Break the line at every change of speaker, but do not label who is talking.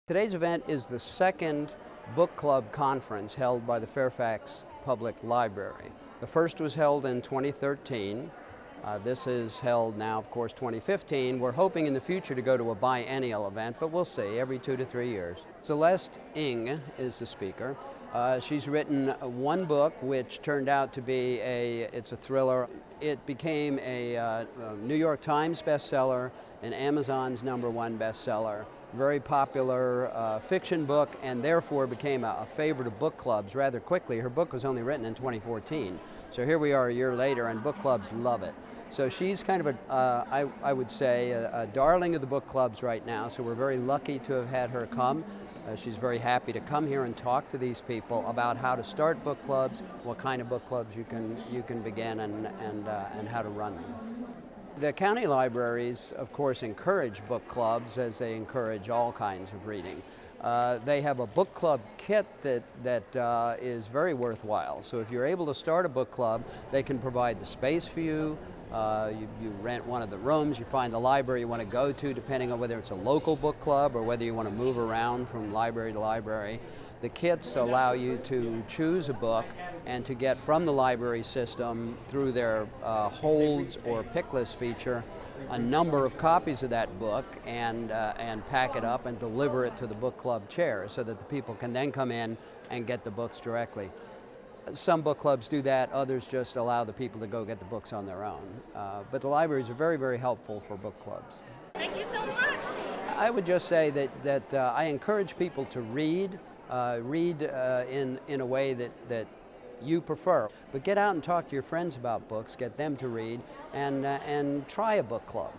Today's event is the second book club conference held by the Fairfax Public Library. The first was held in 2013. This is held now, of course, 2015. We're hoping in the future to go to a biennial event, but we'll see, every 2 to 3 years. Celeste Ng is the speaker. She's written one book which turned out to be it's a thriller. It became a New York Times bestseller and Amazon's #1 bestseller. Very popular fiction book, and therefore became a favorite of book clubs rather quickly. Her book was only written in 2014. So here we are a year later, and book clubs love it. So she's kind of I would say, a darling of the book clubs right now, so we're very lucky to have had her come. She's very happy to come here and talk to these people about how to start book clubs, what kind of book clubs you can begin, and how to run them. The county libraries, of course, encourage book clubs as they encourage all kinds of reading. They have a book club kit that is very worthwhile. So if you're able to start a book club, they can provide the space for you. You rent one of the rooms, you find the library you want to go to, depending on whether it's a local book club or whether you want to move around from library to library. The kits allow you to choose a book and to get from the library system through their holds or pick list feature a number of copies of that book and pack it up and deliver it to the book club chair so that the people can then come in and get the books directly. Some book clubs do that, others just allow the people to go get the books on their own. But the libraries are very, very helpful for book clubs.
Thank you so much.
I would just say that I encourage people to read in a way that you prefer. But get out and talk to your friends about books, get them to read, and try a book club.